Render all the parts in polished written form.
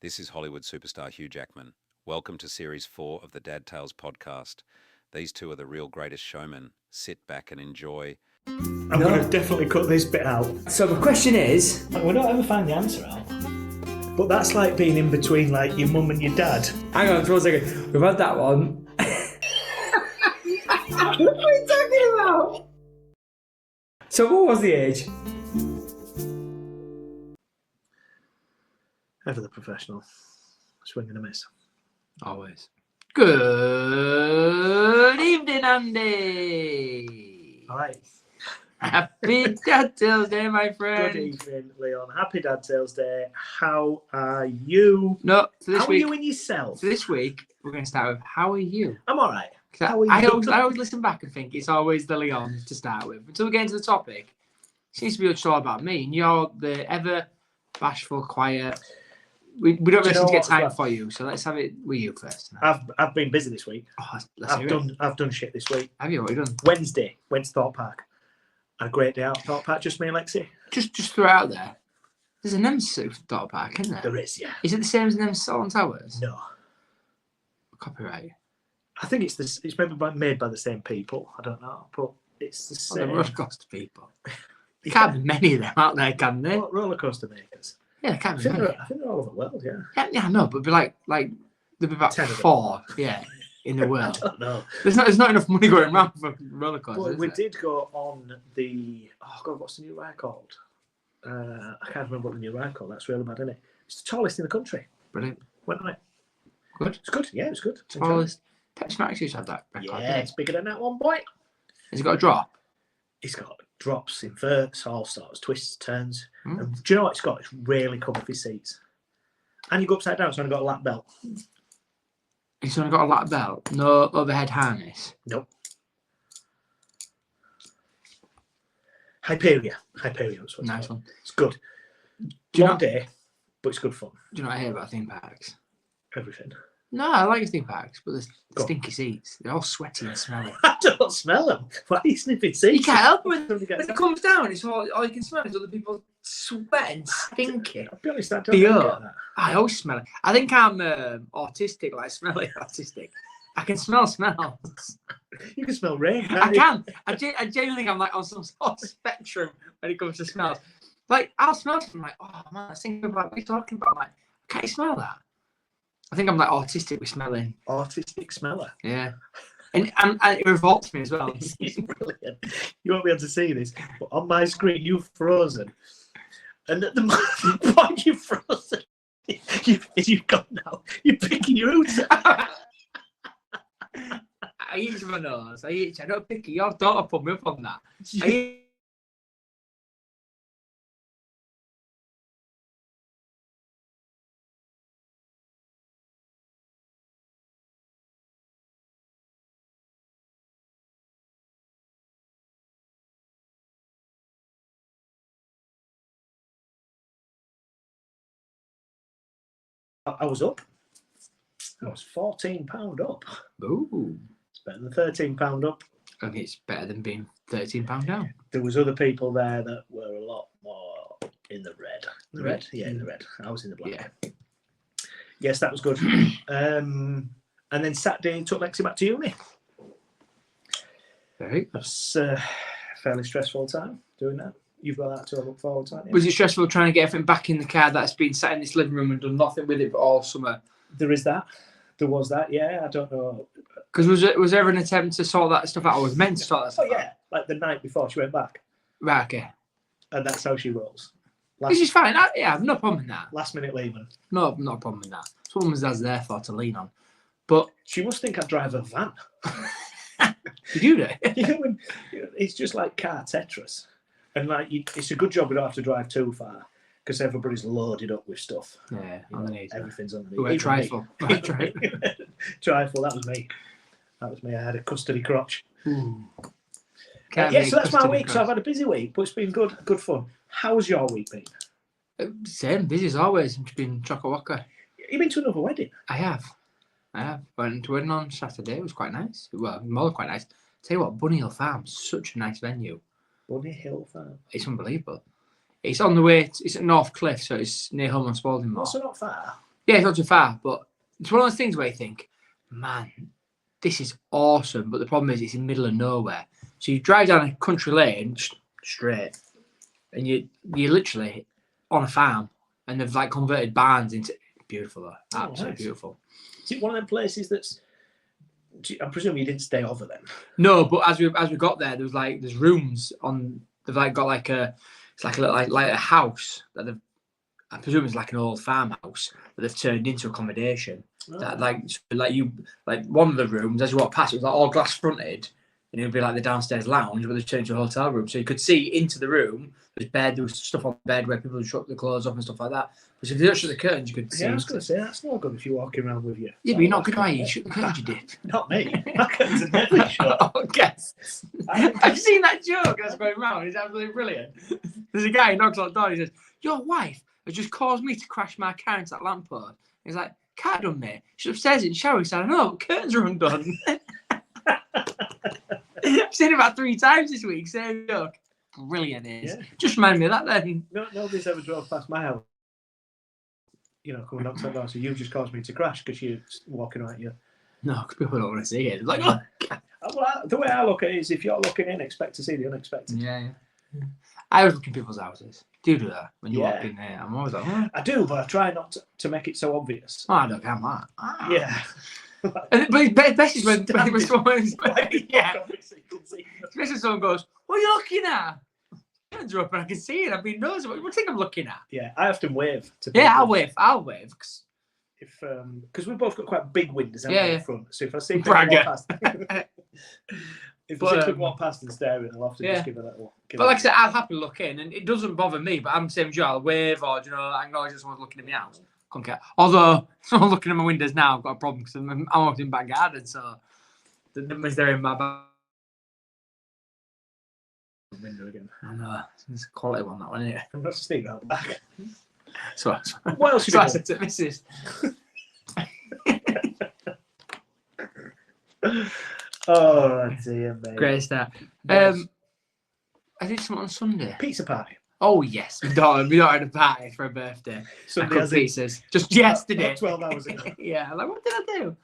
This is Hollywood superstar Hugh Jackman. Welcome to Series 4 of the Dad Tales podcast. These two are the real greatest showmen. Sit back and enjoy. I'm going to definitely cut this bit out. So the question is... We don't ever find the answer out. But that's like being in between like your mum and your dad. Hang on for a second. We've had that one. What are you talking about? So what was the age? Ever the professional. Swing and a miss. Always. Good evening, Andy. All right. Happy Dad Tales Day, my friend. Good evening, Leon. Happy Dad Tales Day. How are you? No, so this How week, are you in yourself? So this week, we're going to start with, how are you? I'm all right. How are you? I always listen back and think it's always the Leons to start with. Until we get into the topic, it seems to be all about me. And you're the ever bashful, quiet... We don't really get time for you, so let's have it with you first. I've been busy this week. Oh, I've done shit this week. Have you? What have you done? Wednesday, went to Thorpe Park. Had a great day out at Thorpe Park, just me and Lexi. Just throw it out there. There's an M-Suit for Thorpe Park, isn't there? There is, yeah. Is it the same as an M-Salt Towers? No. Copyright. I think it's maybe made by the same people. I don't know, but it's the same. The roller coaster people. There can't be many of them out there, can there? Roller coaster makers. Yeah, there can't be many. I think they're all over the world, yeah. Yeah, I know, but there'd be about 10 4, in the world. I don't know. There's not enough money going around for roller coasters. Well, we did go on the... Oh, God, what's the new ride called? I can't remember what the new ride called. That's really bad, isn't it? It's the tallest in the country. Brilliant. Went on it. Good. It's good. Yeah, it was good. Tallest. Pepsi Max used to have that record. Yeah, it's bigger than that one, boy. Has it got a drop? It's got drops, inverts, all sorts, twists, turns. And do you know what it's got? It's really comfy seats. And you go upside down, so I've got a lap belt. It's only got a lap belt, no overhead harness. Nope. Hyperia. That's what Nice one. It's good. Long day, but it's good fun. Do you know what I hate about theme parks? Everything. No, I like theme parks, but the stinky seats. They're all sweaty and smelly. I don't smell them. Why are you sniffing seats? You can't help it. When it comes down, it's all you can smell is other people sweat and stinky. I'll be honest, I don't get that. I always smell it. I think I'm autistic, like smelly autistic. I can smell smells. You can smell rain. I can. I genuinely think I'm like on some sort of spectrum when it comes to smells. Like, I'll smell something like, oh man, I think about what are you talking about? I'm like, can't you smell that? I think I'm like autistic with smelling. Autistic smeller. Yeah. And it revolts me as well. It's brilliant. You won't be able to see this, but on my screen you've frozen. And at the point you've frozen, you've gone now. You're picking your roots. I itch my nose. I don't pick it. Your daughter put me up on that. I was up. I was £14 up. Ooh. It's better than £13 up. I think it's better than being £13 down. There was other people there that were a lot more in the red. The red? Yeah, in the red. I was in the black. Yeah. Yes, that was good. And then Saturday took Lexi back to uni. Very. That's a fairly stressful time doing that. You've got that to look forward to. Was it stressful trying to get everything back in the car that's been sat in this living room and done nothing with it for all summer? There is that. There was that, yeah. I don't know. Because was there ever an attempt to sort that stuff out? I was meant to sort that stuff out. Oh, yeah. Like the night before she went back. Right, okay. And that's how she rolls. Which is fine. I have no problem with that. Last minute leaving. No, not a problem with that. It's what mum's dad's there for, to lean on. But she must think I drive a van. You do that? It's just like car Tetris. And like, it's a good job we don't have to drive too far because everybody's loaded up with stuff. Yeah, underneath. Everything's underneath. We're trifle. Trifle. That was me. I had a custody crotch. So that's my week. So I've had a busy week, but it's been good fun. How's your week been? Same, busy as always. I've been chock-a-wocka. You've been to another wedding? I have. Went to a wedding on Saturday. It was quite nice. Well, more quite nice. Tell you what, Bunny Hill Farm, such a nice venue. Bunny Hill Farm. It's unbelievable. It's on the way. It's at North Cliff, so it's near Home on Spalding Moor. Also not far. Yeah, it's not too far, but it's one of those things where you think, man, this is awesome. But the problem is it's in the middle of nowhere. So you drive down a country lane straight, and you're literally on a farm, and they've like converted barns into beautiful, though. Absolutely nice. beautiful. Is it one of them places that's? I'm presuming you didn't stay over then. No, but as we got there, there's rooms on. They've like got like it's like a little, like a house that they've. I presume it's like an old farmhouse that they've turned into accommodation. Oh. That like one of the rooms as you walk past, it was like all glass fronted, and it would be like the downstairs lounge, but they've turned into a hotel room, so you could see into the room. There was stuff on the bed where people would shut the clothes off and stuff like that. But if you don't shut the curtains, you could see. Yeah, I was going to say that's not good if you're walking around with you. Yeah, but you're not good, are you? You shut the curtains, you did. Not me. My curtains are never shut. Oh, guess. I've seen that joke that's going around. It's absolutely brilliant. There's a guy who knocks on the door. He says, "Your wife has just caused me to crash my car into that lamppost." He's like, "Cat done, mate. She's upstairs in the shower." He said, "I know, but curtains are undone." I've seen it about 3 times this week. Same joke. Brilliant is. Yeah. Just remind me of that then. No, nobody's ever drove past my house. Coming up to that door. So you just caused me to crash because you're walking right here. No, because people don't want to see it. It's like, oh. Well, the way I look at it is, if you're looking in, expect to see the unexpected. Yeah. I always look in people's houses. Do you do that when you walk in there? I'm always like, oh. I do, but I try not to make it so obvious. I don't care that. Ah. Yeah. But best is when someone's yeah. Especially when someone goes, "What are you looking at?" Hands are up and I can see it. I've been noticing. What do you think I'm looking at? Yeah, I often wave to people. Yeah, I'll wave. If because we've both got quite big windows in front. So if I see people walk past, if I see people walk past and staring, I'll have to just give a little. But like I said, I'll happily look in, and it doesn't bother me. But I'm the same as you. I'll wave or acknowledge someone's looking at my house. Couldn't care. Although someone looking at my windows now, I've got a problem because I'm walking in the back garden, so they're in my back. Window again. I know. It's a quality one, that one, isn't it? I'm not sneaking out the back. So what else? So I said to Mrs. Oh dear, mate. Great start. I did something on Sunday. Pizza party. Oh yes, we don't had a party for a birthday. Sunday, I cooked pizzas just yesterday. 12 hours ago. Yeah, like what did I do?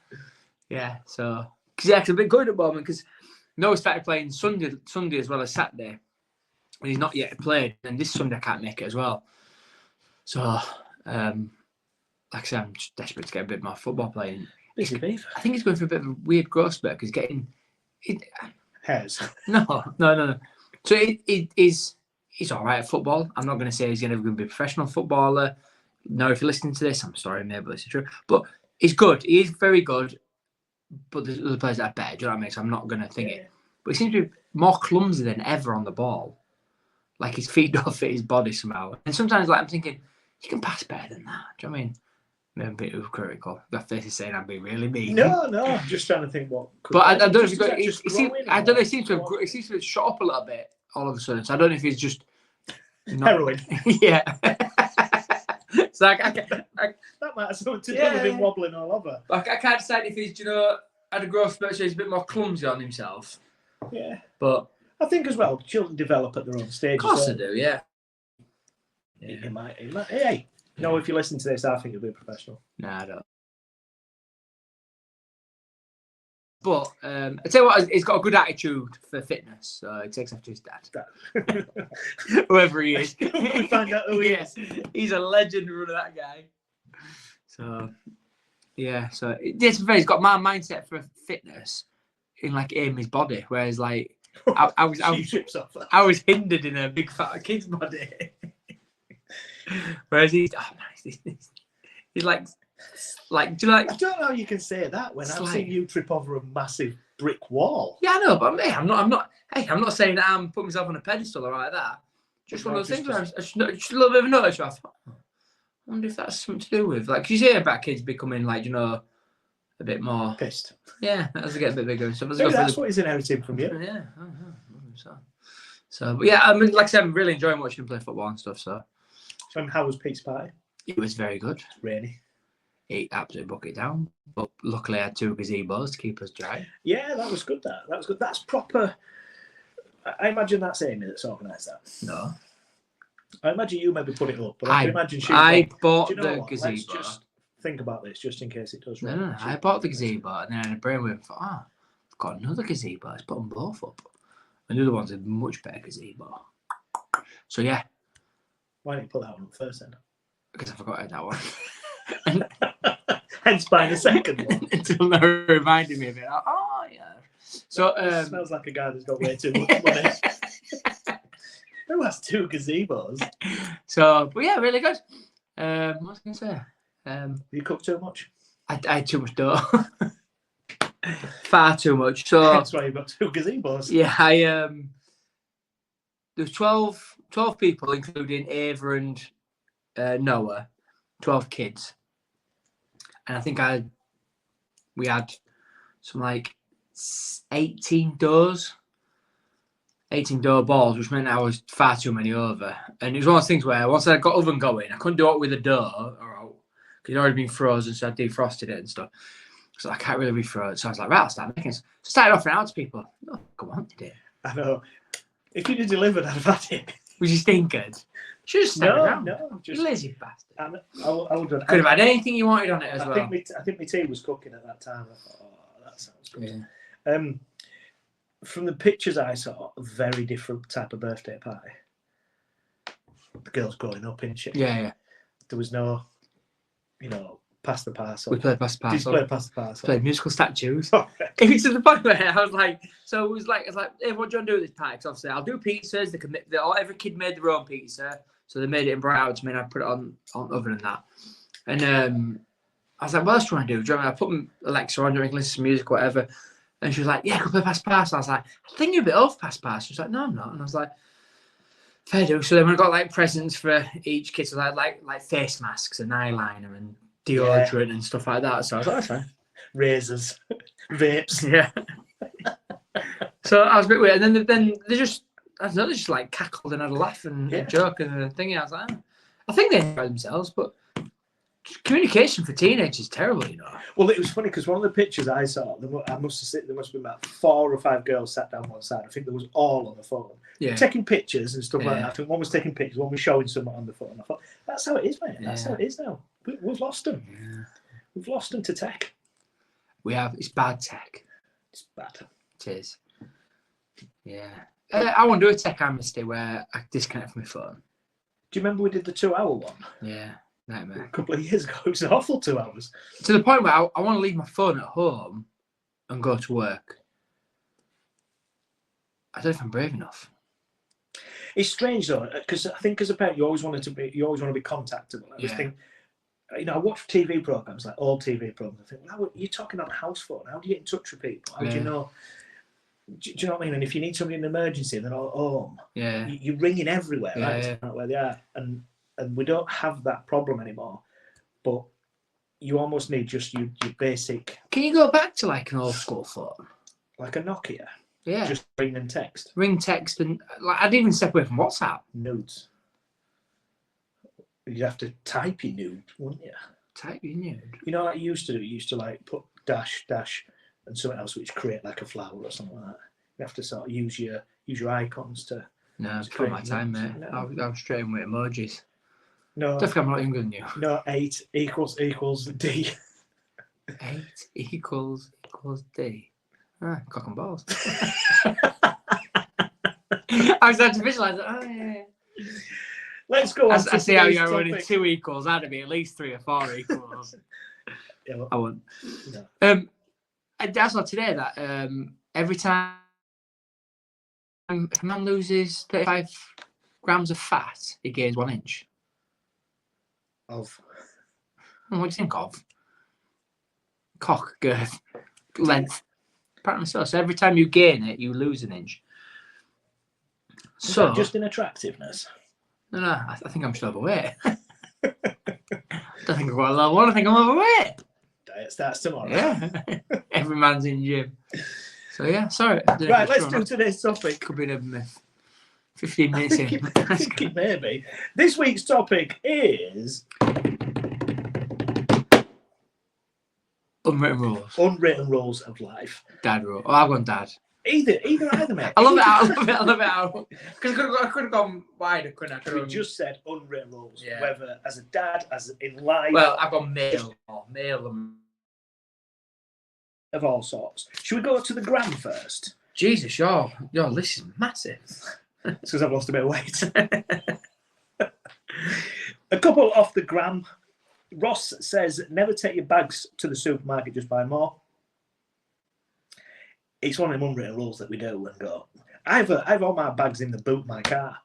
Yeah, so because I've been good at the moment because Noah started playing Sunday as well as Saturday, and he's not yet played. And this Sunday I can't make it as well. So, like I said, I'm just desperate to get a bit more football playing. Busy beef. I think he's going through a bit of a weird growth spurt because getting hairs. No. So he's all right at football. I'm not going to say he's never going to be a professional footballer. No, if you're listening to this, I'm sorry, mate, but it's true. But he's good. He is very good. But there's other players that are better. Do you know what I mean? So I'm not going to think it. But he seems to be more clumsy than ever on the ball. Like his feet don't fit his body somehow. And sometimes, like I'm thinking, he can pass better than that. Do you know what I mean? Maybe I'm a bit critical. That face is saying I'm being really mean. No, I'm just trying to think what. But I don't know if he's got. I don't know. He seems to have shot up a little bit all of a sudden. So I don't know if he's just heroin. Yeah. So that might have something to do with him wobbling all over. Like I can't decide if he's had a growth spurt, so he's a bit more clumsy on himself. Yeah. But I think as well, children develop at their own stage. Of course they do. Yeah. He might. Hey. No, if you listen to this, I think you'll be a professional. Nah, I don't. But I tell you what, he's got a good attitude for fitness, so he takes after his dad. Whoever he is. We find out who he is. He's a legend running that guy. So, yeah, so he's got my mindset for fitness in like Amy's body, whereas like I was hindered in a big fat kid's body. Whereas he's like, do you like? I don't know how you can say that when I've seen you trip over a massive brick wall. Yeah, I know, but I'm not saying that I'm putting myself on a pedestal or like that. Just one of those things where just a little bit of a notice. I thought, I wonder if that's something to do with like you hear about kids becoming like a bit more pissed. Yeah, as they get a bit bigger. So maybe that's what he's inheriting from you. Yeah. So, but yeah, I mean, like I said, I'm really enjoying watching him play football and stuff. So how was Pete's party? It was very good. It's rainy. It absolutely broke it down, but luckily I had 2 gazebos to keep us dry. Yeah, that was good. That was good. That's proper. I imagine that's Amy that's organised that. No. I imagine you maybe put it up, but I can imagine she. I bought the gazebo. Let's just think about this just in case it does. No. I bought the gazebo and then I had a brainwave and thought, I've got another gazebo. Let's put them both up. And the other one's a much better gazebo. So yeah. Why didn't you put that one up first then? Because I forgot that one. Hence buying the second one. Until now reminded me of it. Oh yeah. So It smells like a guy that's got way too much money. Who has 2 gazebos? So, but yeah, really good. What was I going to say? You cook too much? I had too much dough. Far too much. So That's why you've got 2 gazebos. yeah, there was 12 people, including Ava and Noah, 12 kids. And I think we had some like 18 doughs. 18 dough balls, which meant I was far too many over. And it was one of those things where once I got oven going, I couldn't do it with the dough, because it had already been frozen, so I defrosted it and stuff. So I can't really refroze it. So I was like, right, I'll start making it. So I started offering out to people. Oh, come on, you did. I know. If you'd have delivered, I'd have had it. Was you stinking? Should have stayed around. No, You lazy bastard. I would have. Could have had anything you wanted on it as well. I think my tea was cooking at that time. I thought, oh, that sounds good. Yeah. From the pictures I saw, a very different type of birthday party. The girl's growing up, isn't she? Yeah. There was no, pass the parcel. We played pass the parcel. Did you play pass the parcel? Played musical statues. Oh, It was to the point where I was like, I was like, hey, what do you want to do with this party? Because obviously I'll do pizzas. Every kid made their own pizza, so they made it and brought it out to me, and I put it on oven and that. And I was like, what else do you want to do? Do you want me? I put Alexa on, listen to some music, whatever. And she was like, yeah, go play pass parcel. I was like, I think you're a bit off pass parcel. She was like, no, I'm not. And I was like, fair do. So then we got like presents for each kid, so like face masks and eyeliner and deodorant and stuff like that. So I was like, that's fine. Razors, vapes. Yeah. So I was a bit weird. And then they just, I don't know, they just like cackled and had a laugh and a joke and a thing. I was like, I think they enjoyed themselves, but communication for teenagers is terrible, Well, it was funny because one of the pictures I saw, there must have been about 4 or 5 girls sat down one side. I think there was all on the phone, taking pictures and stuff like that. I think one was taking pictures, one was showing someone on the phone. I thought, that's how it is, mate. That's how it is now. We've lost them. Yeah. We've lost them to tech. We have. It's bad tech. It's bad. It is. Yeah. I want to do a tech amnesty where I disconnect from my phone. Do you remember we did the 2-hour one? Yeah. Nightmare. A couple of years ago. It was an awful 2 hours. To the point where I want to leave my phone at home and go to work. I don't know if I'm brave enough. It's strange though, because I think as a parent, you always want to be contactable. I just think, I watch TV programs, like old TV programs. I think, well, you're talking on a house phone. How do you get in touch with people? How do you know? Do you know what I mean? And if you need somebody in an emergency and they're all at home, you're ringing everywhere, right? To find out where they are. And we don't have that problem anymore. But you almost need just your basic. Can you go back to like an old school phone? Like a Nokia? Yeah. Just ring and text. Ring, text, and like I'd even step away from WhatsApp. Nudes. You'd have to type your nude, wouldn't you? Type your nude? You know what you used to do? You used to like put dash, and something else which create like a flower or something like that. You have to sort of use your icons to. No, it's before my time, mate. No. I was straight in with emojis. No. Definitely I'm not younger than you. No, 8 equals D. 8 equals D. Ah, cock and balls. I was had to visualise it. Oh, yeah. Let's go on. I see how you're running 2 equals. That'd be at least 3 or 4 equals. Yeah, well, I wouldn't. No. I saw today that every time a man loses 35 grams of fat, he gains 1 inch. Of? What do you think of? Cock, girth, length. Apparently so. So every time you gain it, you lose 1 inch. Is that just in attractiveness? No, I think I'm still overweight. I don't think I've got a level 1. I think I'm overweight. Diet starts tomorrow. Yeah. Every man's in gym. So yeah, sorry. Right, let's do today's topic. Could be a myth. 15 minutes in. I think it may be. This week's topic is Unwritten rules. Unwritten rules of life. Dad rule. Oh, I've gone dad. Either, mate. I love it out. Because I could have gone wider, couldn't I? We just said unwritten rules. Yeah. Whether as a dad, as in life. Well, I've gone male and of all sorts. Should we go to the gram first? Jesus, your list is massive. It's because I've lost a bit of weight. A couple off the gram. Ross says, never take your bags to the supermarket, just buy more. It's one of them unwritten rules that we do and go. I have all my bags in the boot of my car,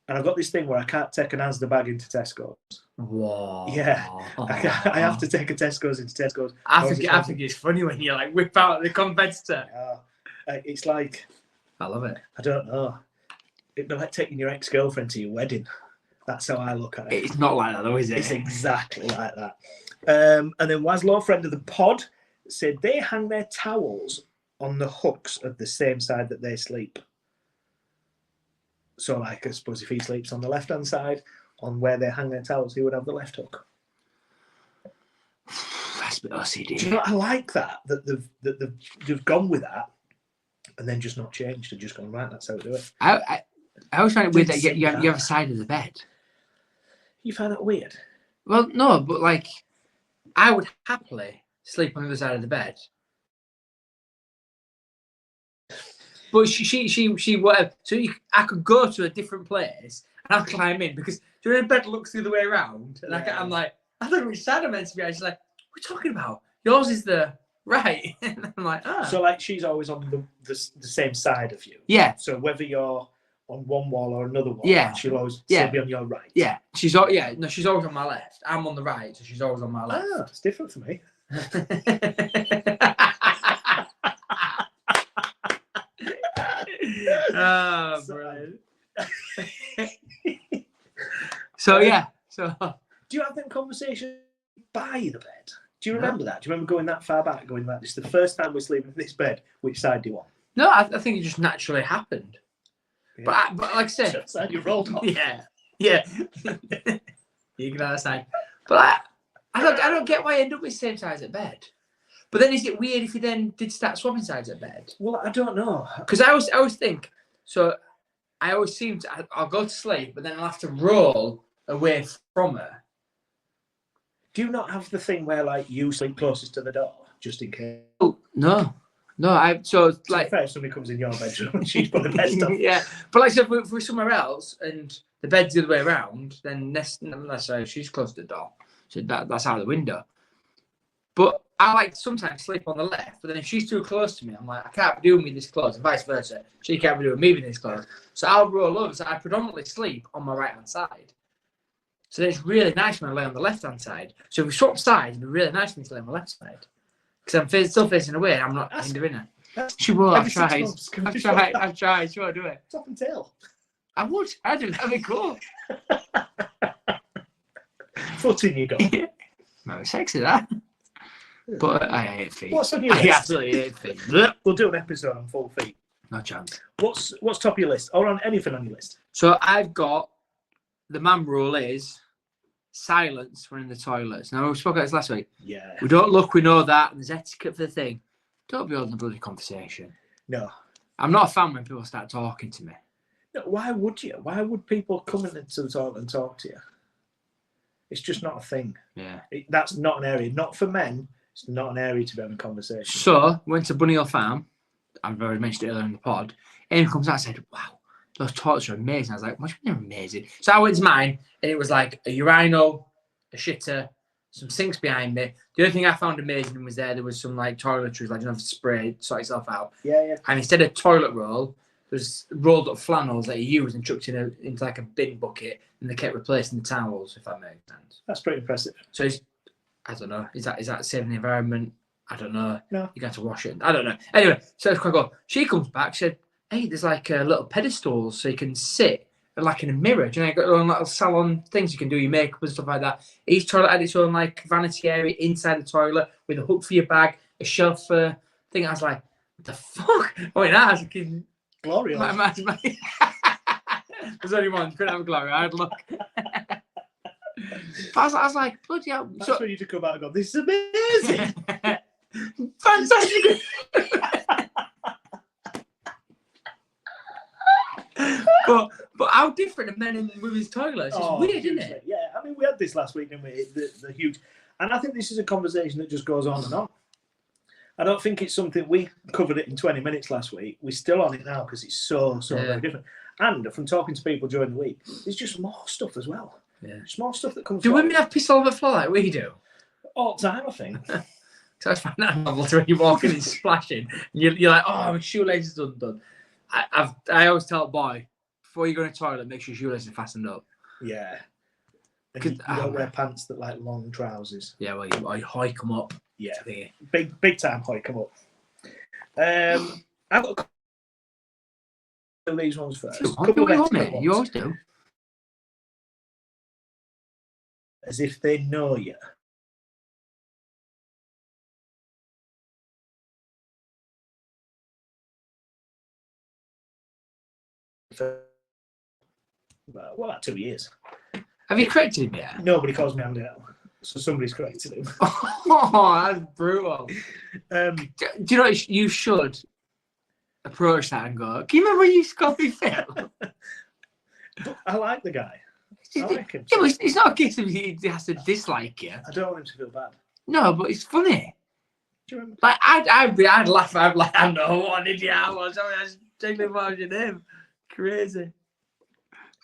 and I've got this thing where I can't take an Asda bag into Tesco's. Whoa. Yeah, I have to take a Tesco's into Tesco's. I think it's funny when you like whip out the competitor. It's like, I love it. I don't know. It'd be like taking your ex-girlfriend to your wedding. That's how I look at it. It's not like that though, is it? It's exactly like that. And then Waslow, friend of the pod, said they hang their towels on the hooks of the same side that they sleep. So, like, I suppose if he sleeps on the left-hand side, on where they hang their towels, he would have the left hook. That's a bit OCD. Do you know what? I like that they've gone with that and then just not changed and just gone, right, that's how we do it. I always find it weird that you have a side of the bed. You find that weird? Well, no, but like, I would happily sleep on the other side of the bed. But she whatever. So I could go to a different place and I'll climb in because the bed looks the other way around, and I'm like, I don't know which side I'm meant to be. She's like, what are you talking about? Yours is the right. And I'm like, ah. So like she's always on the same side of you. Yeah. So whether you're on one wall or another wall, yeah, she'll always still be on your right. Yeah. She's always on my left. I'm on the right, so she's always on my left. Ah, it's different for me. Oh, brilliant. So do you have them conversations by the bed? Do you remember that? Do you remember going that far back, going like, this is the first time we're sleeping in this bed, which side do you want? No, I think it just naturally happened. Yeah. But like I said, that's how you rolled off. Yeah. You can have that side. But I don't get why you end up with the same size at bed. But then is it weird if you then did start swapping sides at bed? Well, I don't know. Because I always think, so I always seem to, I'll go to sleep, but then I'll have to roll away from her. Do you not have the thing where like you sleep closest to the door, just in case? Oh, no. So like, if somebody comes in your bedroom and she's put the bed stuff. Yeah, but like, so if we're somewhere else and the bed's the other way around, then let's say she's close to the door, so that's out of the window. But I like to sometimes sleep on the left, but then if she's too close to me, I'm like, I can't be doing me this close, and vice versa. She can't be doing me this close. So I'll roll over. So I predominantly sleep on my right-hand side. So then it's really nice when I lay on the left-hand side. So if we swap sides, it'd be really nice for me to lay on the left side. Because I'm still facing away and I'm not hindering her. She will. I've tried. She won't do it. Top and tail. I would. I do. That'd be cool. Foot in you go. No, sexy that. But I hate feet. What's on your list? I absolutely hate feet. We'll do an episode on full feet. No chance. What's top of your list? Or on anything on your list? So I've got, the man rule is silence when in the toilets. Now, we spoke about this last week. Yeah. We don't look, we know that, and there's etiquette for the thing. Don't be holding a bloody conversation. No. I'm not a fan when people start talking to me. No, why would you? Why would people come into the toilet and talk to you? It's just not a thing. Yeah. That's not an area. Not for men. It's not an area to be having a conversation. So, went to Bunny Hill Farm. I've already mentioned it earlier in the pod. Amy comes out and said, wow, those toilets are amazing. I was like, what do you mean they're amazing? So I went to mine, and it was like a urinal, a shitter, some sinks behind me. The only thing I found amazing was there was some like toiletries, like you don't have to spray, sort yourself out. Yeah. And instead of toilet roll, there's rolled up flannels that you use and chucked into like a bin bucket, and they kept replacing the towels, if that makes sense. That's pretty impressive. So I don't know. Is that saving the environment? I don't know. No. You got to wash it. I don't know. Anyway, so it's quite good. She comes back, she said, hey, there's like a little pedestal so you can sit like in a mirror. Do you know, you've got your own little salon things you can do your makeup and stuff like that. Each toilet had its own like vanity area inside the toilet with a hook for your bag, a shelf for thing. I was like, what the fuck? Oh, yeah, I was like, Glory. There's only one. Couldn't have a glory. I had luck. But I was like, bloody hell. That's when you to come out and go, this is amazing. Fantastic. how different are men and women's toilets? It's weird, isn't it? Yeah, I mean, we had this last week, didn't we? The huge, and I think this is a conversation that just goes on and on. I don't think it's something we covered it in 20 minutes last week. We're still on it now because it's so very different. And from talking to people during the week, there's just more stuff as well. Yeah, there's more stuff that comes. Do women have piss all over the floor like we do? All the time, I think. So I find that novel when you're walking and splashing, and you're like, oh, my shoelace is undone. I always tell a boy, before you go in the toilet, make sure your shoelaces are fastened up. Yeah. And you don't wear pants that like long trousers. Yeah, well, you hike them up. Yeah. Big time hike them up. I've got to these ones first. You always do. As if they know you. For about 2 years. Have you corrected him yet? Nobody calls me Andy now, so somebody's corrected him. Oh, that's brutal. Do you know what you should approach that and go, can you remember when you scored me Phil? I like the guy. I like him. Yeah, but it's not a case of he has to dislike you. I don't want him to feel bad. No, but it's funny. Do you remember? Like I'd laugh. I'd be like, I know what an idiot I was. I was taking about your name. Crazy.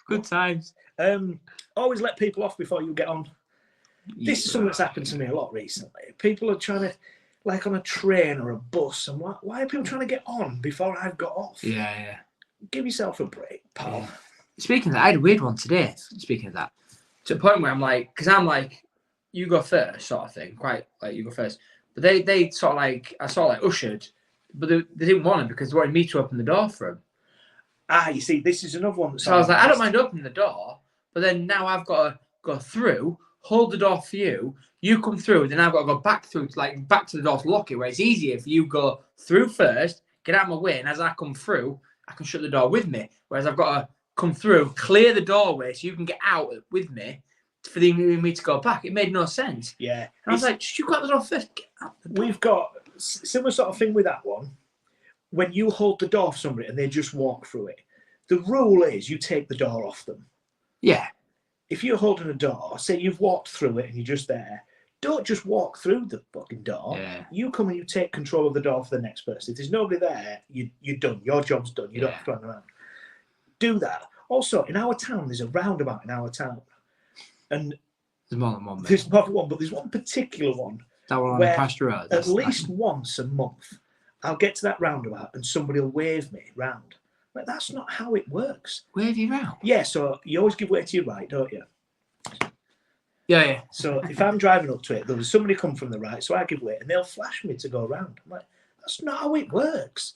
Good times. Always let people off before you get on. This is something that's happened to me a lot recently. People are trying to, like on a train or a bus, and why are people trying to get on before I've got off? Yeah. Give yourself a break, pal. Yeah. Speaking of that, I had a weird one today. Speaking of that, to the point where I'm like, because I'm like, you go first, sort of thing. Quite like you go first, but they sort of like I sort of like ushered, but they didn't want it because they wanted me to open the door for them. You see, this is another one. So I was like, I don't mind opening the door, but then now I've got to go through, hold the door for you. You come through, then I've got to go back through, back to the door to lock it. Where it's easier if you go through first, get out of my way, and as I come through, I can shut the door with me. Whereas I've got to come through, clear the doorway so you can get out with me for me to go back. It made no sense. Yeah, and I was like, should you go out the door first? Get out the door. We've got similar sort of thing with that one. When you hold the door for somebody and they just walk through it, the rule is you take the door off them. Yeah. If you're holding a door, say you've walked through it and you're just there, don't just walk through the fucking door. Yeah. You come and you take control of the door for the next person. If there's nobody there, you're done. Your job's done. You don't have to run around. Do that. Also, in our town, there's a roundabout in our town. And there's more than one. There's more than one, but there's one particular one. That one on the pasture road. At least once a month, I'll get to that roundabout and somebody will wave me round. Like, that's not how it works. Wave you round? Yeah, so you always give way to your right, don't you? Yeah. So if I'm driving up to it, there's somebody come from the right, so I give way, and they'll flash me to go round. I'm like, that's not how it works.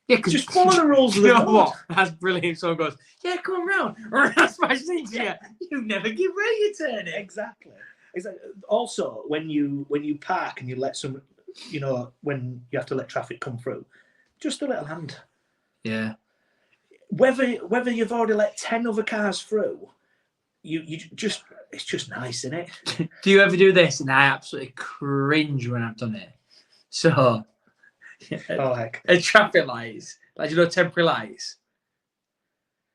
Yeah, because just follow the rules of the road. What? That's brilliant. Someone goes, yeah, come round. Or I smash into you. You never give way you turn it. Exactly. Also, when you park and you let some, when you have to let traffic come through, just a little hand. Yeah. Whether you've already let 10 other cars through, it's just nice, isn't it? Do you ever do this? And I absolutely cringe when I've done it. So, heck. At traffic lights, temporary lights.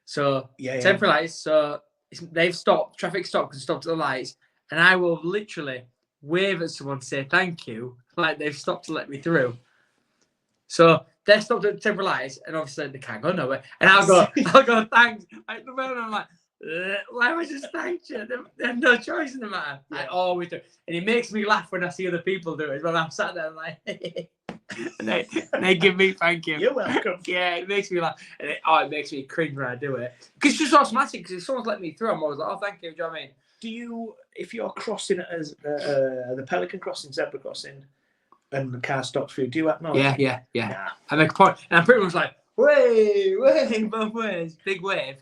So, temporary lights. So they've stopped. Traffic stopped because stopped at the lights, and I will literally wave at someone to say thank you, like they've stopped to let me through. So they're stopped at temporary lights, and obviously they can't go nowhere. And I'll go thanks. Like, I'm like, why have I just thanked you? There's no choice in the matter. Yeah. I always do. And it makes me laugh when I see other people do it. When I'm sat there, I'm like, and they give me thank you. You're welcome. Yeah, it makes me laugh. And it makes me cringe when I do it. Because it's just automatic. Because if someone's let me through, I'm always like, oh, thank you. Do you know what I mean? Do you, if you're crossing as the Pelican crossing, zebra crossing, and the car stops for you, do you acknowledge? Yeah. Nah. I make a point. And I'm pretty much like, wave, both ways. Big wave.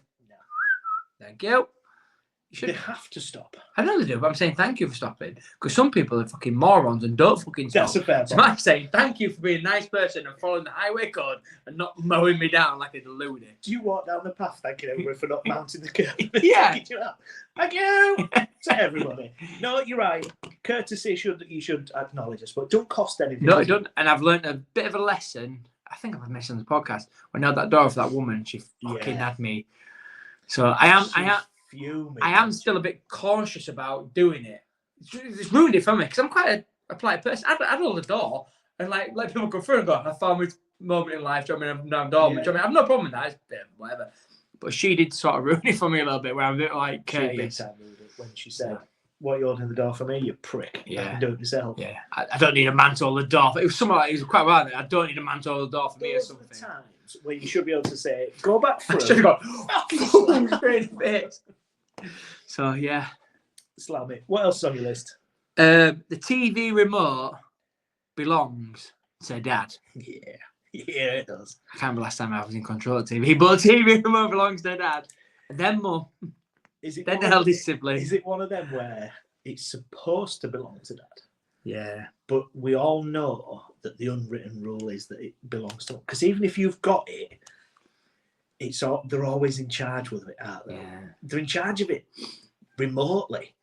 Thank you. They have to stop. I know they do, but I'm saying thank you for stopping. Because some people are fucking morons and don't fucking stop. That's a fair point. So I'm saying thank you for being a nice person and following the highway code and not mowing me down like a loony. Do you walk down the path thanking everyone for not mounting the curb? Yeah. Thank you to everybody. No, you're right. Courtesy you should acknowledge us, but don't cost anything. No, it don't. And I've learned a bit of a lesson. I think I've mentioned on the podcast. When I held that door for that woman, she fucking had me So I am still a bit cautious about doing it. It's ruined it for me because I'm quite a polite person. I'd hold the door and like let people go through and go, I found my moment in life. Do you know what I mean? I'm dormant. Yeah. Do you know what I mean? I have no problem with that. It's a bit whatever. But she did sort of ruin it for me a little bit where I'm a bit like, she big time ruined it when she said, "What are you holding the door for me, you prick? Yeah. I can do it myself." Yeah, I don't need a man to hold the door. It was something like, it was quite right there. I don't need a man to hold the door for me or Those are something. the times where you should be able to say, "Go back I through." should have gone, Fucking straight in the face. So, yeah. slam it. What else is on your list? The TV remote belongs to Dad. Yeah, it does. I can't remember last time I was in control of TV, but the TV remote belongs to Dad. And then Mum. Is it Then one the of- eldest sibling. Is it one of them where it's supposed to belong to Dad, Yeah. but we all know that the unwritten rule is that it belongs to? Because even if you've got it, they're always in charge with it, aren't they? Yeah. They're in charge of it remotely.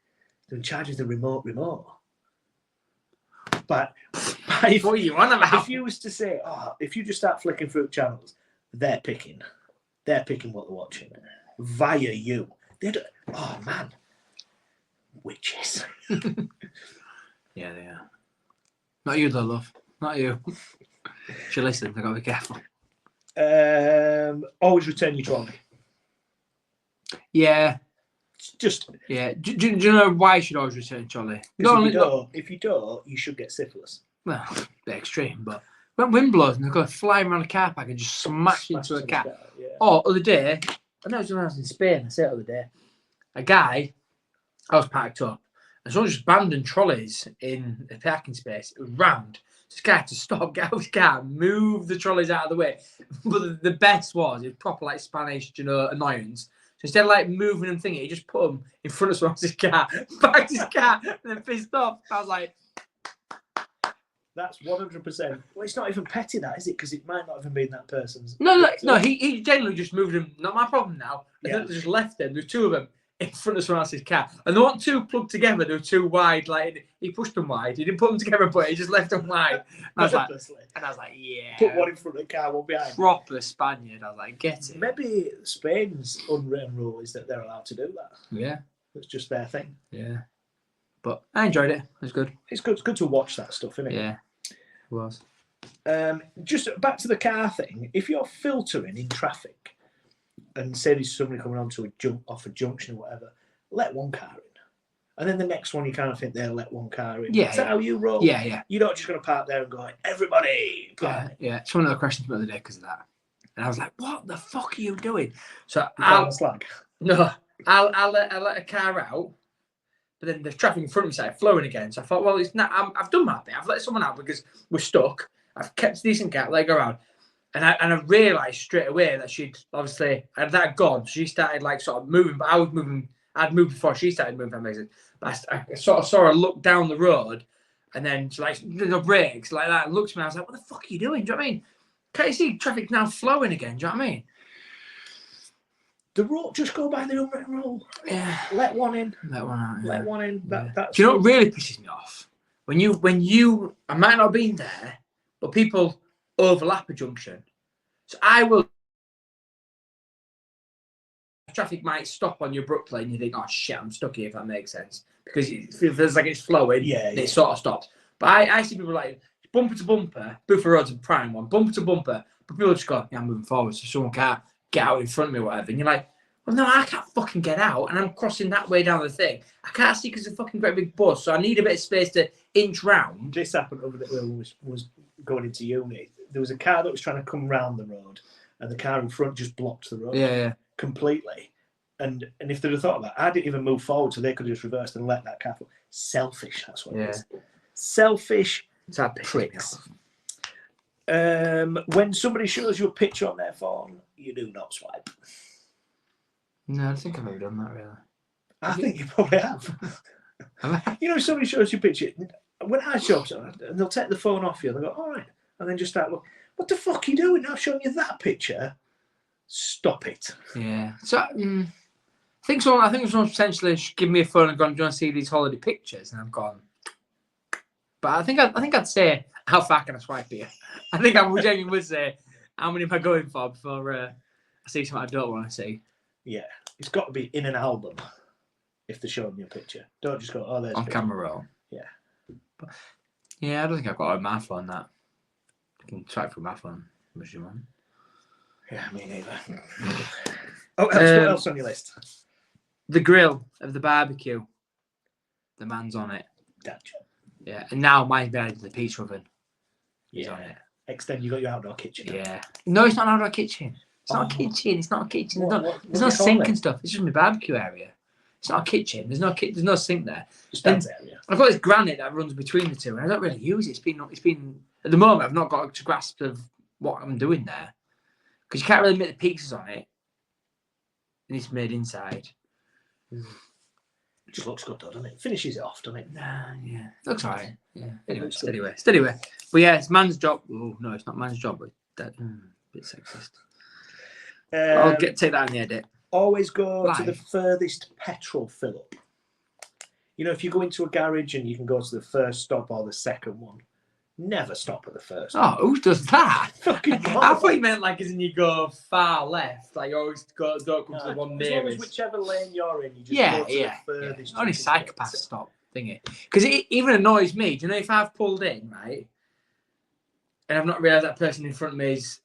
They're in charge of the remote. But if, What are you on about? if you was to say, if you just start flicking through channels, they're picking what they're watching via you. They don't, oh man, witches. Yeah, they are. Not you though, love. Not you. She listens, I've got to be careful. Always return your trolley. Yeah. Just Yeah. Do you know why you should always return trolley? if you don't, you should get syphilis. Well, a bit extreme, but when wind blows and they go flying around a car park and just smash into a car. Yeah. Or other day, I know it was when I was in Spain, I said it the other day, a guy, I was parked up, and someone just abandoned trolleys in a parking space. It was rammed. This guy had to stop, get out of his car, move the trolleys out of the way. But the best was, it was proper like Spanish, annoyance. So instead of like moving and thinking, he just put them in front of someone's car, backed his car, and then pissed off. I was like, that's 100%. Well, it's not even petty, that is it? Because it might not even be that person's. no. He genuinely just moved him. Not my problem now. I Yeah. think they just left them. There's two of them in front of someone else's car, and they weren't two plugged together. They were too wide. Like he pushed them wide. He didn't put them together, but he just left them wide. And I was like, yeah. Put one in front of the car, one behind. Proper Spaniard. I was like, get it. Maybe Spain's unwritten rule is that they're allowed to do that. Yeah. It's just their thing. Yeah. But I enjoyed it. It was good. It's good to watch that stuff, isn't it? Yeah. It was. Just back to the car thing. If you're filtering in traffic and say there's somebody coming onto off a junction or whatever, let one car in. And then the next one, you kind of think they'll let one car in. Yeah. Is that how you roll? Yeah. You're not just going to park there and go, everybody, park. Yeah. It's one of the questions the other day because of that. And I was like, what the fuck are you doing? So I'll slag. No, I'll let a car out, but then the traffic in front of me started flowing again. So I thought, well, it's not. I've done my bit. I've let someone out because we're stuck. I've kept a decent gap, let her go around, and I realised straight away that she'd obviously that had gone. She started like sort of moving, but I was moving. I'd moved before she started moving. That makes sense. But I sort of saw her look down the road, and then she like no brakes like that, and looked at me. I was like, what the fuck are you doing? Do you know what I mean? Can't you see traffic now flowing again? Do you know what I mean? The rule, just go by the unwritten rule. Yeah. Let one in. Let one out. Yeah. Let one in. That's Do you know what really pisses me off? When you, I might not have been there, but people overlap a junction. So I will. Traffic might stop on your abruptly, and you think, "Oh shit, I'm stuck here." If that makes sense, because it feels like it's flowing. Yeah. And it sort of stops. But I see people like bumper to bumper. Buffer Road's a prime one. Bumper to bumper, but people just go, "Yeah, I'm moving forward," so someone can't get out in front of me or whatever. And you're like, well, no, I can't fucking get out, and I'm crossing that way down the thing. I can't see because it's a fucking great big bus, so I need a bit of space to inch round. This happened over there when I was going into uni. There was a car that was trying to come round the road, and the car in front just blocked the road. Yeah. Completely. And if they'd have thought about it, I didn't even move forward, so they could have just reversed and let that car fall. Selfish, that's what it is. Selfish pricks. When somebody shows you a picture on their phone, you do not swipe. No, I don't think I've ever done that really. I think you probably have. You know, if somebody shows you a picture, when I show someone, and they'll take the phone off you, and they'll go, all right, and then just start looking, what the fuck are you doing? I've shown you that picture. Stop it. Yeah. So I think someone potentially should give me a phone and gone, do you want to see these holiday pictures? And I've gone. But I think I'd say, how far can I swipe here? I think I would say, how many am I going for before I see something I don't want to see? Yeah. it's got to be in an album if they're showing you a picture. Don't just go, oh, there's On picture. camera roll. Yeah. But, yeah, I don't think I've got my phone that. I can swipe through my phone. Much you want. Yeah, me neither. What else on your list? The grill of the barbecue. The man's on it. Gotcha. Yeah, and now mine's been added to the pizza oven. He's on it. Extend, you got your outdoor kitchen. Yeah. No, it's not an outdoor kitchen. It's not a kitchen. It's not a kitchen. There's no sink and stuff. It's just my barbecue area. It's not a kitchen. There's no sink there. Just that area. I've got this granite that runs between the two, and I don't really use it. It's been at the moment. I've not got a grasp of what I'm doing there because you can't really make the pizzas on it, and it's made inside. It just looks good, though, doesn't it? Finishes it off, doesn't it? Nah, yeah, it looks alright. Yeah. Anyway, steady way. But yeah, it's man's job. Oh no, it's not man's job. But that bit sexist. I'll take that in the edit. Always go to the furthest petrol fill up. You know, if you go into a garage and you can go to the first stop or the second one, never stop at the first. Oh, who does that? Fucking I thought you meant like as in you go far left, like you always don't come to the one nearest. As long as whichever lane you're in, you just go to the furthest. Only psychopaths stop thingy. Because it even annoys me. Do you know if I've pulled in, right, and I've not realised that person in front of me is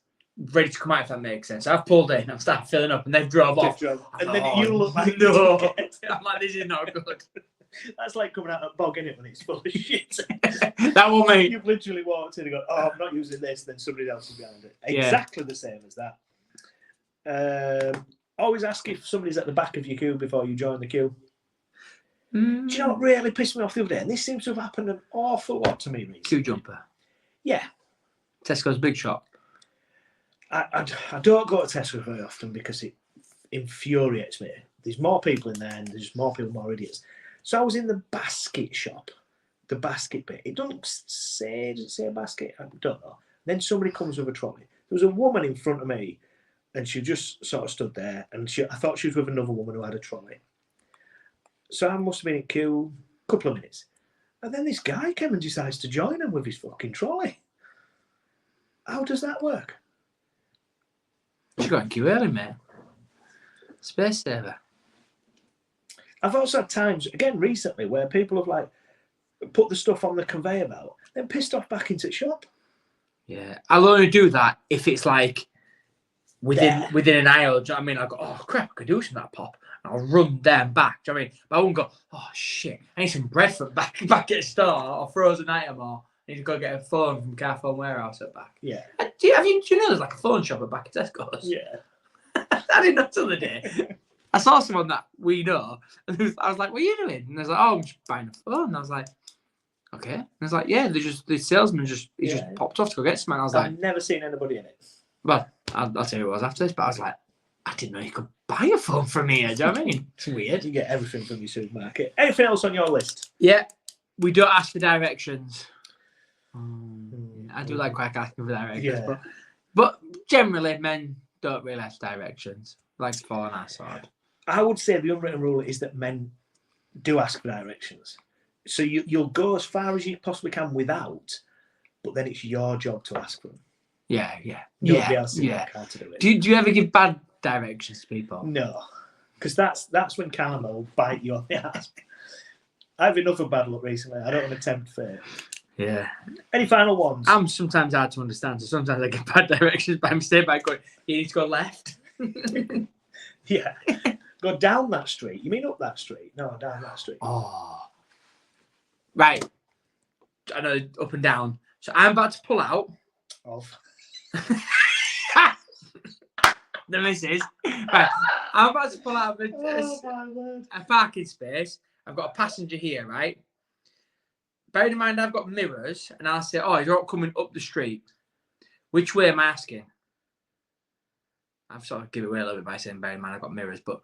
ready to come out, if that makes sense. I've pulled in, I've started filling up, and they've drove off. And then you look like no. I'm like, this is not good. That's like coming out of a bog, innit, when it's full of shit. That will make You've literally walked in and gone, oh, I'm not using this, then somebody else is behind it. Exactly the same as that. Always ask if somebody's at the back of your queue before you join the queue. Do you know what really pissed me off the other day? And this seems to have happened an awful lot to me recently. Queue jumper. Yeah. Tesco's big shop. I don't go to Tesco very often because it infuriates me. There's more people in there and there's more people, more idiots. So I was in the basket shop, the basket bit. It does it say a basket? I don't know. Then somebody comes with a trolley. There was a woman in front of me and she just sort of stood there and I thought she was with another woman who had a trolley. So I must have been in queue a couple of minutes. And then this guy came and decides to join him with his fucking trolley. How does that work? You got in queue early, mate. Space saver. I've also had times, again, recently, where people have, like, put the stuff on the conveyor belt, then pissed off back into the shop. Yeah. I'll only do that if it's, like, within an aisle. Do you know what I mean? I'll go, oh, crap, I could do some of that pop. And I'll run there and back. Do you know what I mean? But I won't go, oh, shit, I need some bread from back at the store or frozen item or I need to go get a phone from Carphone Warehouse at back. Yeah. Do you know there's, like, a phone shop at back at Tesco's? Yeah. I didn't know till the day. I saw someone that we know, and I was like, what are you doing? And I was like, oh, I'm just buying a phone. And I was like, okay. And I was like, yeah, the salesman just popped off to go get some. And I was I've never seen anybody in it. Well, I'll tell you who it was after this, but I was like, I didn't know you could buy a phone from here. Do you know what I mean? It's weird. You get everything from your supermarket. Anything else on your list? Yeah, we don't ask for directions. I do like quite asking for directions, but generally men don't really ask directions. Like to fall on our sword. I would say the unwritten rule is that men do ask for directions. So you'll go as far as you possibly can without, but then it's your job to ask for them. Yeah. Nobody else in work how to do it. Do you ever give bad directions to people? No, because that's when karma will bite you on the ass. I have enough of bad luck recently. I don't want to tempt fate. Yeah. Any final ones? I'm sometimes hard to understand, so sometimes I get bad directions by mistake by going, you need to go left. Yeah. Go down that street. You mean up that street? No, down that street. Oh. Right. I know, up and down. So I'm about to pull out. Of. The missus. Right. I'm about to pull out of a parking space. I've got a passenger here, right? Bear in mind, I've got mirrors, and I'll say, oh, you're coming up the street. Which way am I asking? I've sort of given away a little bit by saying, bear in mind, I've got mirrors, but...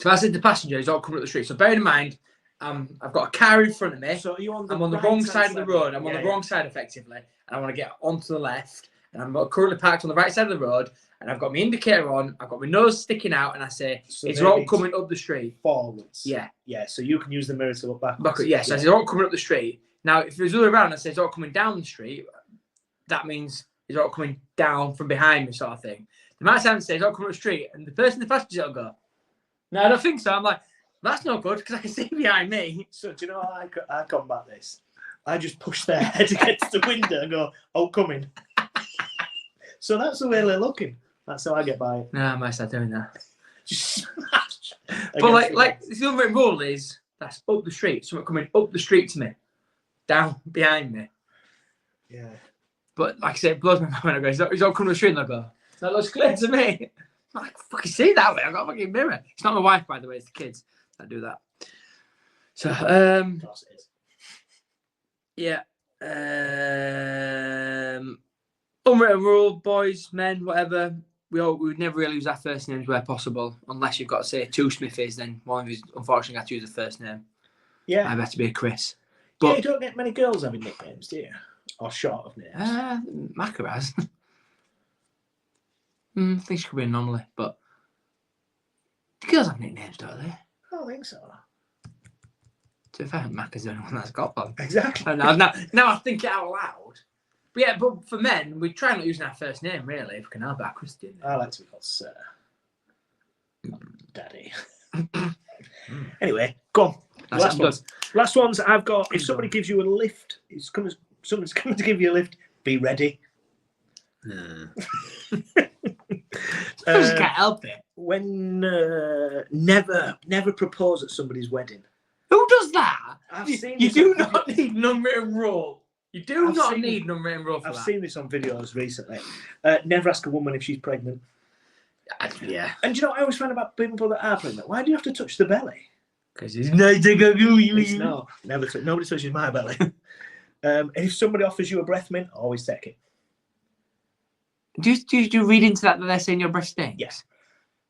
So I said the passenger, he's all coming up the street. So bear in mind, I've got a car in front of me. So I'm on the wrong side of the road. I'm on the wrong side, effectively. And I want to get onto the left. And I'm currently parked on the right side of the road. And I've got my indicator on. I've got my nose sticking out. And I say, it's all coming up the street. Forwards. Yeah. Yeah, so you can use the mirror to look backwards. Yes, it's all coming up the street. Now, if it was the other way around and says it's all coming down the street, that means it's all coming down from behind me, sort of thing. They might sound say, "Don't come up the street," and the person in the passenger will go, "No, I don't think so." I'm like, "That's not good because I can see behind me." So do you know how I combat this? I just push their head against the window and go, "Oh, coming." So that's the way they're looking. That's how I get by it. No, I might start doing that. Just smash. But like the unwritten rule is that's up the street. Someone coming up the street to me, down behind me. Yeah. But like I say, it blows my mind when I go, he's all coming to the street and I go, that looks clear to me. I'm like, fucking see that way. I've got a fucking mirror. It's not my wife, by the way, it's the kids that do that. So, Of course it is. yeah. Unwritten rule, boys, men, whatever. We would never really use our first names where possible, unless you've got to say two Smithies, then one of you's unfortunately got to use the first name. Yeah. I'd have to be a Chris. But But you don't get many girls having nicknames, do you? Or short of names. Macca has. I think she could be an anomaly, but the girls have nicknames, don't they? I don't think so. To be fair, Macca's the only one that's got one. Exactly. Now I think it out loud. But yeah, but for men, we try not using our first name, really, if we can help our Christian. I like to be called Sir. Daddy. Anyway, go on. Last ones I've got. If somebody gives you a lift, someone's coming to give you a lift, be ready. I just can't help it. When never propose at somebody's wedding. Who does that? You do not need an unwritten rule. You do I've not seen- need an unwritten rule for I've that. seen this on videos recently. Never ask a woman if she's pregnant. Yeah. And do you know what I always find about people that are pregnant? Why do you have to touch the belly? Because it's nice to go. It's not. Nobody touches my belly. And if somebody offers you a breath mint, always take it. Do you read into that they're saying your breast stinks? Yes.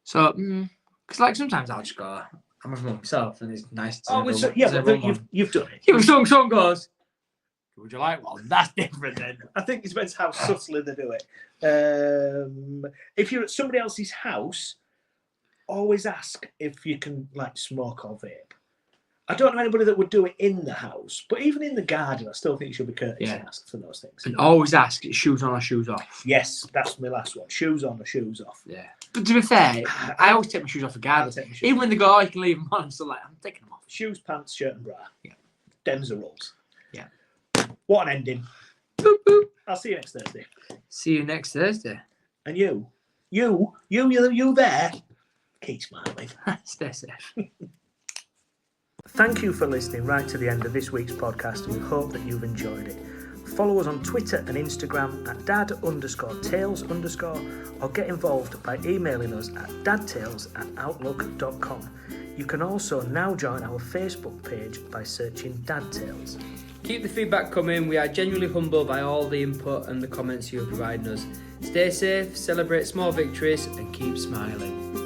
So, because like sometimes I'll just go, I'm a woman myself, and it's nice to. You've done it. Yeah, but someone goes, would you like one? That's different then. I think it depends how subtly they do it. If you're at somebody else's house, always ask if you can like smoke or vape. I don't know anybody that would do it in the house, but even in the garden, I still think you should be courteous and ask for those things. And always ask, shoes on or shoes off. Yes, that's my last one. Shoes on or shoes off. Yeah. But to be fair, I always take my shoes off the garden. Even when they go, you can leave them on, I'm still like, I'm taking them off. Shoes, pants, shirt and bra. Yeah. Them's the rules. Yeah. What an ending. Boop, boop. I'll see you next Thursday. See you next Thursday. And you there, keep smiling. Stay safe. Thank you for listening right to the end of this week's podcast, and we hope that you've enjoyed it. Follow us on Twitter and Instagram at dad_tales_ or get involved by emailing us at dadtales@outlook.com. You can also now join our Facebook page by searching Dad Tales. Keep the feedback coming. We are genuinely humbled by all the input and the comments you are providing us. Stay safe, celebrate small victories, and keep smiling.